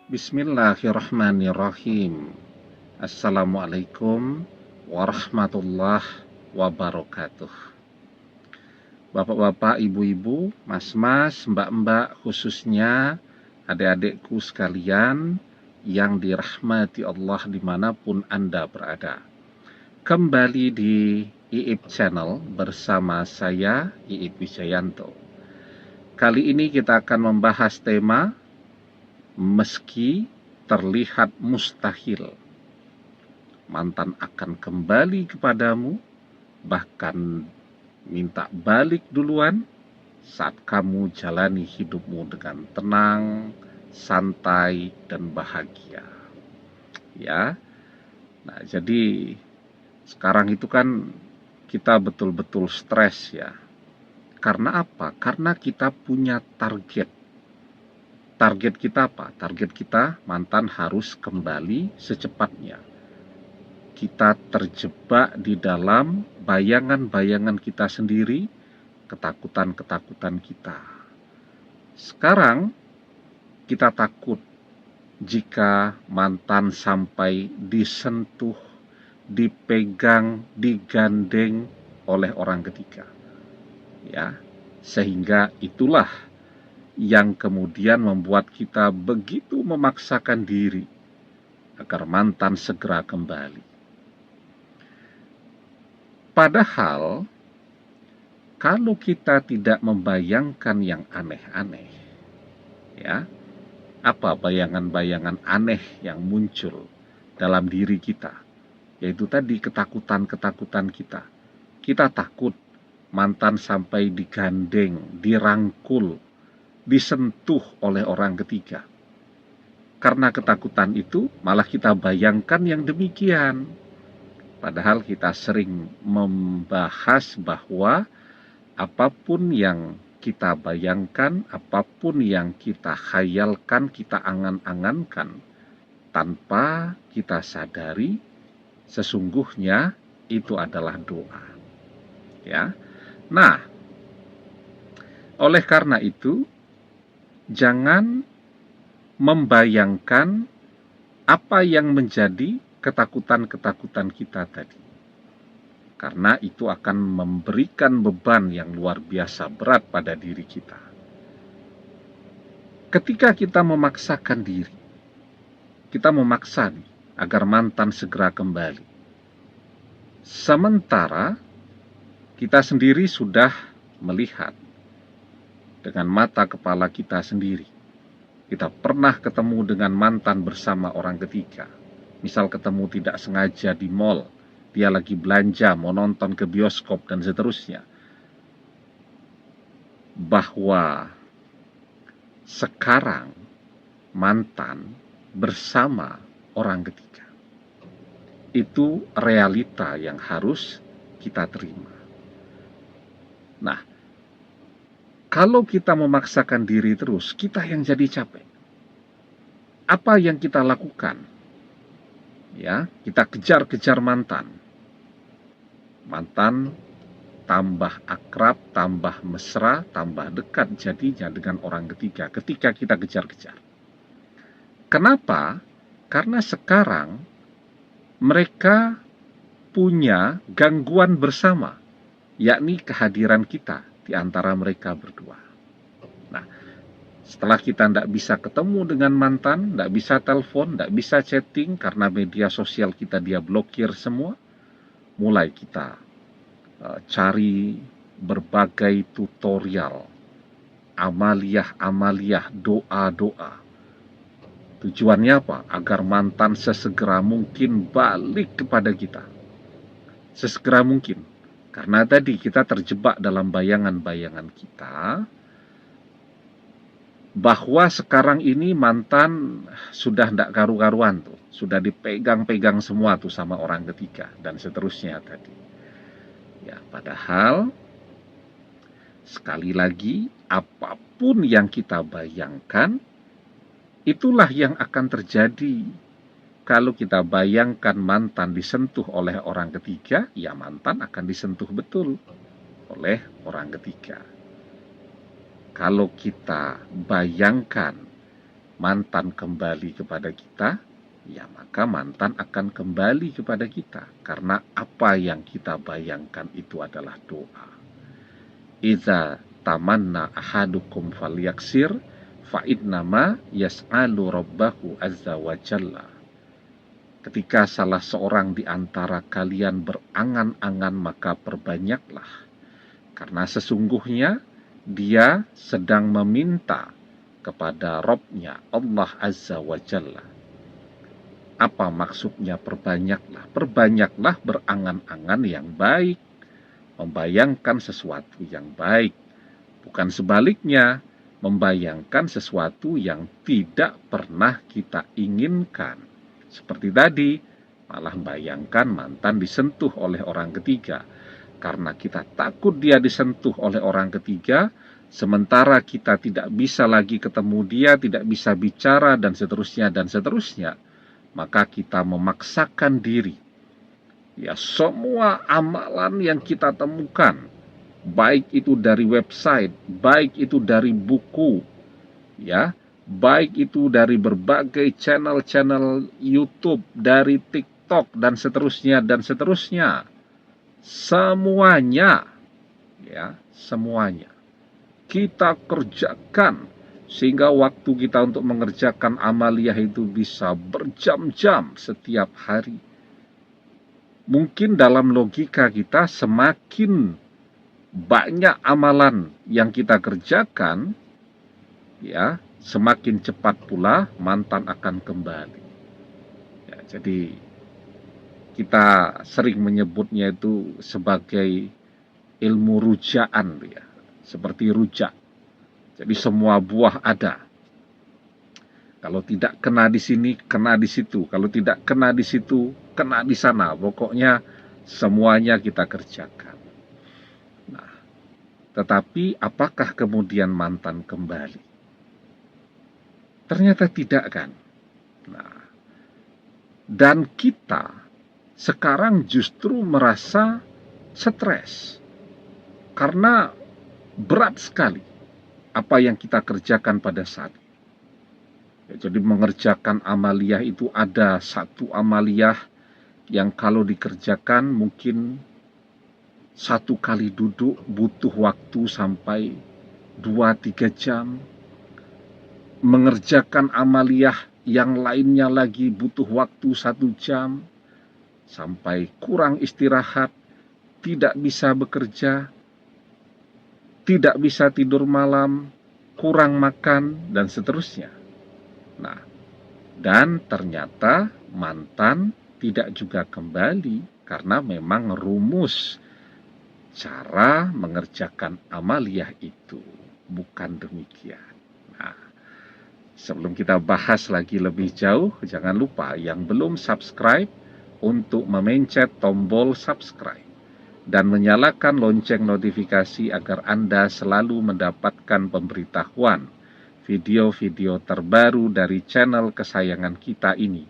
Bismillahirrahmanirrahim. Assalamualaikum warahmatullahi wabarakatuh. Bapak-bapak, ibu-ibu, mas-mas, mbak-mbak, khususnya adik-adikku sekalian yang dirahmati Allah dimanapun Anda berada. Kembali di IIP Channel bersama saya, IIP Wijayanto. Kali ini kita akan membahas tema meski terlihat mustahil, mantan akan kembali kepadamu, bahkan minta balik duluan saat kamu jalani hidupmu dengan tenang, santai, dan bahagia. Ya, nah jadi sekarang itu kan kita betul-betul stres ya. Karena apa? Karena kita punya target. Target kita apa? Target kita mantan harus kembali secepatnya. Kita terjebak di dalam bayangan-bayangan kita sendiri, ketakutan-ketakutan kita. Sekarang kita takut jika mantan sampai disentuh, dipegang, digandeng oleh orang ketiga. Ya, sehingga itulah yang kemudian membuat kita begitu memaksakan diri agar mantan segera kembali. Padahal, kalau kita tidak membayangkan yang aneh-aneh, ya, apa bayangan-bayangan aneh yang muncul dalam diri kita? Yaitu tadi ketakutan-ketakutan kita. Kita takut mantan sampai digandeng, dirangkul, disentuh oleh orang ketiga. Karena ketakutan itu malah kita bayangkan yang demikian. Padahal kita sering membahas bahwa apapun yang kita bayangkan, apapun yang kita khayalkan, kita angan-angankan, tanpa kita sadari sesungguhnya itu adalah doa. Ya. Nah, oleh karena itu jangan membayangkan apa yang menjadi ketakutan-ketakutan kita tadi. Karena itu akan memberikan beban yang luar biasa berat pada diri kita. Ketika kita memaksakan diri, kita memaksa agar mantan segera kembali. Sementara kita sendiri sudah melihat dengan mata kepala kita sendiri. Kita pernah ketemu dengan mantan bersama orang ketiga. Misal ketemu tidak sengaja di mall, dia lagi belanja, mau nonton ke bioskop, dan seterusnya. Bahwa sekarang mantan bersama orang ketiga. Itu realita yang harus kita terima. Nah, kalau kita memaksakan diri terus, kita yang jadi capek. Apa yang kita lakukan? Ya, kita kejar-kejar mantan. Mantan tambah akrab, tambah mesra, tambah dekat jadinya dengan orang ketiga ketika kita kejar-kejar. Kenapa? Karena sekarang mereka punya gangguan bersama, yakni kehadiran kita di antara mereka berdua. Nah, setelah kita tidak bisa ketemu dengan mantan, tidak bisa telepon, tidak bisa chatting karena media sosial kita dia blokir semua, mulai kita cari berbagai tutorial, amaliyah-amaliyah, doa-doa. Tujuannya apa? Agar mantan sesegera mungkin balik kepada kita. Sesegera mungkin. Karena tadi kita terjebak dalam bayangan-bayangan kita bahwa sekarang ini mantan sudah tidak karu-karuan tuh, sudah dipegang-pegang semua tuh sama orang ketiga dan seterusnya tadi. Ya, padahal sekali lagi apapun yang kita bayangkan itulah yang akan terjadi. Kalau kita bayangkan mantan disentuh oleh orang ketiga, ya mantan akan disentuh betul oleh orang ketiga. Kalau kita bayangkan mantan kembali kepada kita, ya maka mantan akan kembali kepada kita. Karena apa yang kita bayangkan itu adalah doa. Iza tamanna ahadukum falyaksir fa innama yas'alu rabbahu azza wa jalla. Ketika salah seorang di antara kalian berangan-angan, maka perbanyaklah. Karena sesungguhnya dia sedang meminta kepada Rabb-Nya, Allah Azza wa Jalla. Apa maksudnya perbanyaklah? Perbanyaklah berangan-angan yang baik, membayangkan sesuatu yang baik. Bukan sebaliknya, membayangkan sesuatu yang tidak pernah kita inginkan. Seperti tadi, malah bayangkan mantan disentuh oleh orang ketiga. Karena kita takut dia disentuh oleh orang ketiga, sementara kita tidak bisa lagi ketemu dia, tidak bisa bicara, dan seterusnya, maka kita memaksakan diri. Ya, semua amalan yang kita temukan, baik itu dari website, baik itu dari buku, ya, baik itu dari berbagai channel-channel YouTube, dari TikTok, dan seterusnya. Semuanya, ya, semuanya kita kerjakan sehingga waktu kita untuk mengerjakan amaliyah itu bisa berjam-jam setiap hari. Mungkin dalam logika kita semakin banyak amalan yang kita kerjakan, ya, semakin cepat pula mantan akan kembali. Ya, jadi kita sering menyebutnya itu sebagai ilmu rujaan, ya, seperti rujak. Jadi semua buah ada. Kalau tidak kena di sini, kena di situ. Kalau tidak kena di situ, kena di sana. Pokoknya semuanya kita kerjakan. Nah, tetapi apakah kemudian mantan kembali? Ternyata tidak, kan? Nah, dan kita sekarang justru merasa stres karena berat sekali apa yang kita kerjakan pada saat itu. Ya, jadi mengerjakan amaliyah itu ada satu amaliyah yang kalau dikerjakan mungkin satu kali duduk butuh waktu sampai 2-3 jam. Mengerjakan amaliyah yang lainnya lagi butuh waktu 1 jam. Sampai kurang istirahat, tidak bisa bekerja, tidak bisa tidur malam, kurang makan, dan seterusnya. Nah, dan ternyata mantan tidak juga kembali karena memang rumus cara mengerjakan amaliyah itu bukan demikian. Nah, sebelum kita bahas lagi lebih jauh, jangan lupa yang belum subscribe untuk memencet tombol subscribe dan menyalakan lonceng notifikasi agar Anda selalu mendapatkan pemberitahuan video-video terbaru dari channel kesayangan kita ini.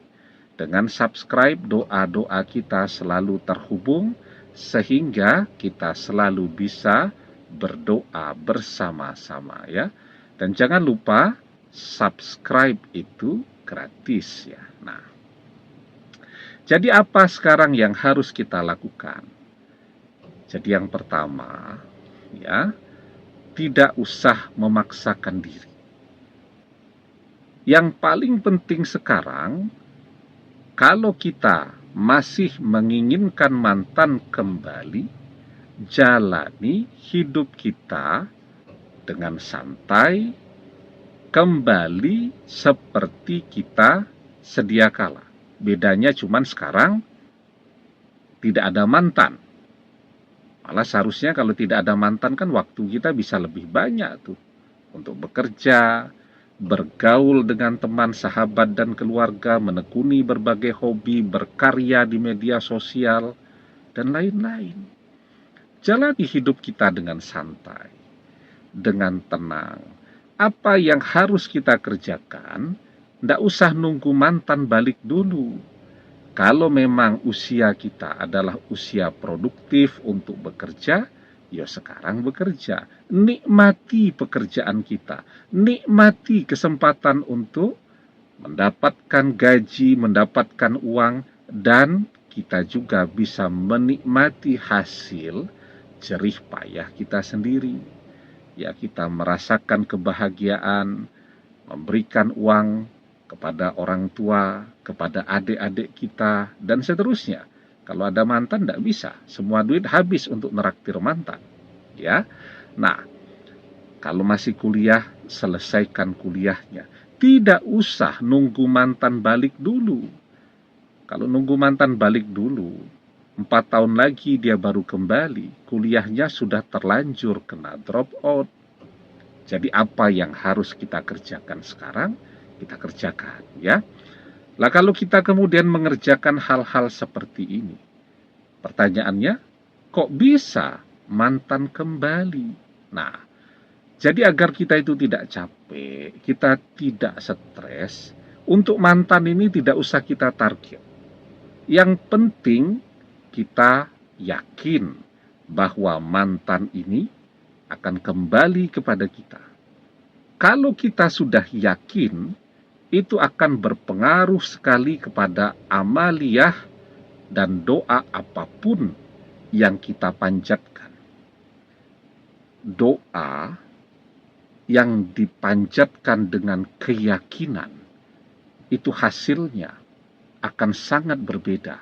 Dengan subscribe, doa-doa kita selalu terhubung sehingga kita selalu bisa berdoa bersama-sama, ya. Dan jangan lupa subscribe itu gratis, ya. Nah, jadi apa sekarang yang harus kita lakukan? Jadi yang pertama, ya, tidak usah memaksakan diri. Yang paling penting sekarang, kalau kita masih menginginkan mantan kembali, jalani hidup kita dengan santai, kembali seperti kita sedia kala. Bedanya cuman sekarang tidak ada mantan. Malah seharusnya kalau tidak ada mantan kan waktu kita bisa lebih banyak tuh untuk bekerja, bergaul dengan teman, sahabat, dan keluarga, menekuni berbagai hobi, berkarya di media sosial, dan lain-lain. Jalani hidup kita dengan santai, dengan tenang. Apa yang harus kita kerjakan, tidak usah nunggu mantan balik dulu. Kalau memang usia kita adalah usia produktif untuk bekerja, Ya sekarang bekerja, nikmati pekerjaan kita, nikmati kesempatan untuk mendapatkan gaji, mendapatkan uang, dan kita juga bisa menikmati hasil jerih payah kita sendiri. Ya, kita merasakan kebahagiaan, memberikan uang kepada orang tua, kepada adik-adik kita, dan seterusnya. Kalau ada mantan, tidak bisa. Semua duit habis untuk neraktir mantan. Ya, nah, kalau masih kuliah, selesaikan kuliahnya. Tidak usah nunggu mantan balik dulu. Kalau nunggu mantan balik dulu, 4 tahun lagi dia baru kembali, kuliahnya sudah terlanjur kena drop out. Jadi apa yang harus kita kerjakan sekarang, kita kerjakan, ya. Lah kalau kita kemudian mengerjakan hal-hal seperti ini, pertanyaannya, kok bisa mantan kembali? Nah, jadi agar kita itu tidak capek, kita tidak stres, untuk mantan ini tidak usah kita target. Yang penting kita yakin bahwa mantan ini akan kembali kepada kita. Kalau kita sudah yakin, itu akan berpengaruh sekali kepada amaliyah dan doa apapun yang kita panjatkan. Doa yang dipanjatkan dengan keyakinan, itu hasilnya akan sangat berbeda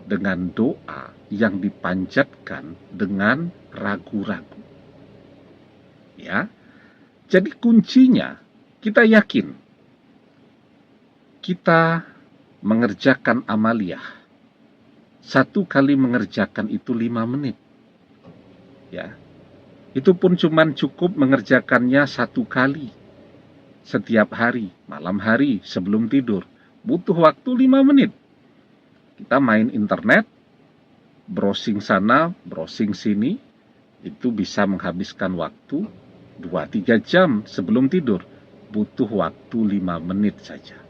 dengan doa yang dipanjatkan dengan ragu-ragu. Ya, jadi kuncinya kita yakin kita mengerjakan amaliyah. 1 kali mengerjakan itu 5 menit. Ya, itu pun cuman cukup mengerjakannya 1 kali setiap hari, malam hari sebelum tidur. Butuh waktu 5 menit. Kita main internet, browsing sana, browsing sini, itu bisa menghabiskan waktu 2-3 jam sebelum tidur. Butuh waktu 5 menit saja.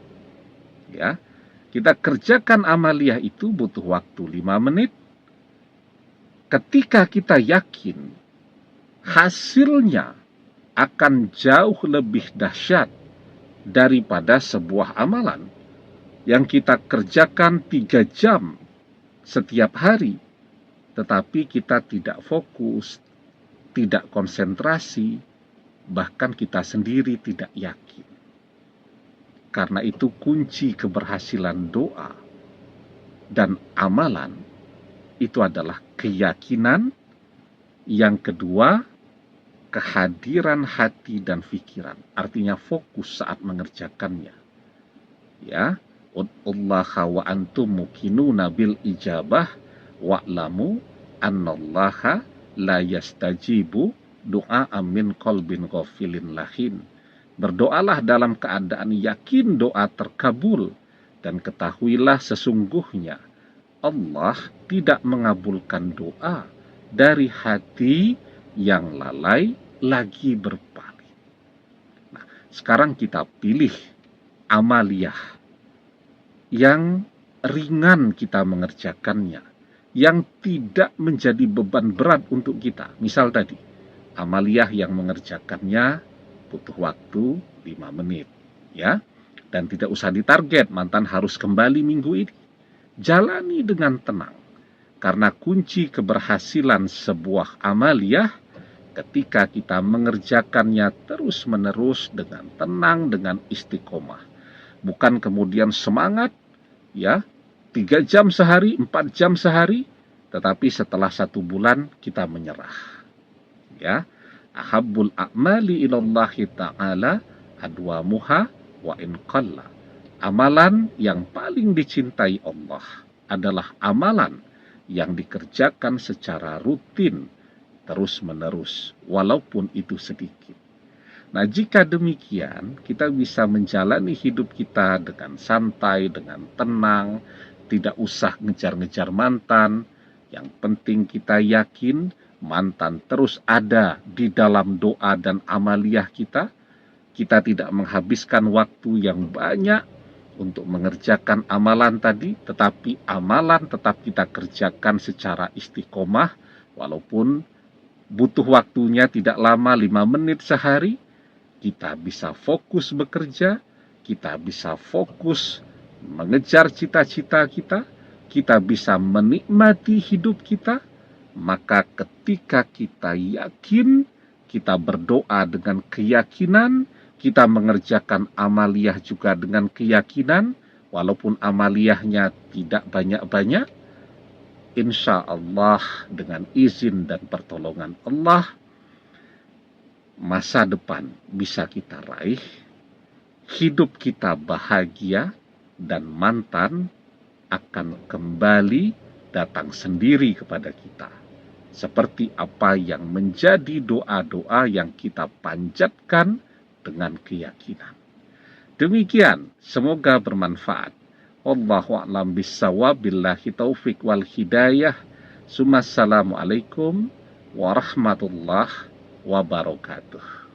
Ya, kita kerjakan amaliyah itu butuh waktu 5 menit. Ketika kita yakin hasilnya akan jauh lebih dahsyat daripada sebuah amalan yang kita kerjakan 3 jam setiap hari, tetapi kita tidak fokus, tidak konsentrasi, bahkan kita sendiri tidak yakin. Karena itu kunci keberhasilan doa dan amalan itu adalah keyakinan. Yang kedua, kehadiran hati dan pikiran, artinya fokus saat mengerjakannya. Ya, ud'ullaha wa antum muqinuna bil ijabah wa'lamu annallaha la yastajibu doa min qalbin ghafilin lahin. Berdoalah dalam keadaan yakin doa terkabul, dan ketahuilah sesungguhnya Allah tidak mengabulkan doa dari hati yang lalai lagi berpaling. Nah, sekarang kita pilih amaliyah yang ringan kita mengerjakannya, yang tidak menjadi beban berat untuk kita. Misal tadi, amaliyah yang mengerjakannya butuh waktu 5 menit, ya. Dan tidak usah ditarget mantan harus kembali minggu ini. Jalani dengan tenang. Karena kunci keberhasilan sebuah amaliyah ketika kita mengerjakannya terus-menerus dengan tenang, dengan istiqomah. Bukan kemudian semangat, ya, 3 jam sehari, 4 jam sehari, tetapi setelah 1 bulan kita menyerah. Ya, ahabbul a'mali ilallahi ta'ala adwamuha wa in qalla. Amalan yang paling dicintai Allah adalah amalan yang dikerjakan secara rutin, terus-menerus, walaupun itu sedikit. Nah, jika demikian, kita bisa menjalani hidup kita dengan santai, dengan tenang, tidak usah ngejar-ngejar mantan. Yang penting kita yakin mantan terus ada di dalam doa dan amaliyah kita. Kita tidak menghabiskan waktu yang banyak untuk mengerjakan amalan tadi, tetapi amalan tetap kita kerjakan secara istiqomah, walaupun butuh waktunya tidak lama, 5 menit sehari, kita bisa fokus bekerja, kita bisa fokus mengejar cita-cita kita, kita bisa menikmati hidup kita. Maka ketika kita yakin, kita berdoa dengan keyakinan, kita mengerjakan amaliyah juga dengan keyakinan, walaupun amaliyahnya tidak banyak-banyak, insya Allah dengan izin dan pertolongan Allah, masa depan bisa kita raih, hidup kita bahagia, dan mantan akan kembali datang sendiri kepada kita. Seperti apa yang menjadi doa-doa yang kita panjatkan dengan keyakinan. Demikian, semoga bermanfaat. Wallahu a'lam bissawab, billahi taufik wal hidayah. Assalamualaikum warahmatullahi wabarakatuh.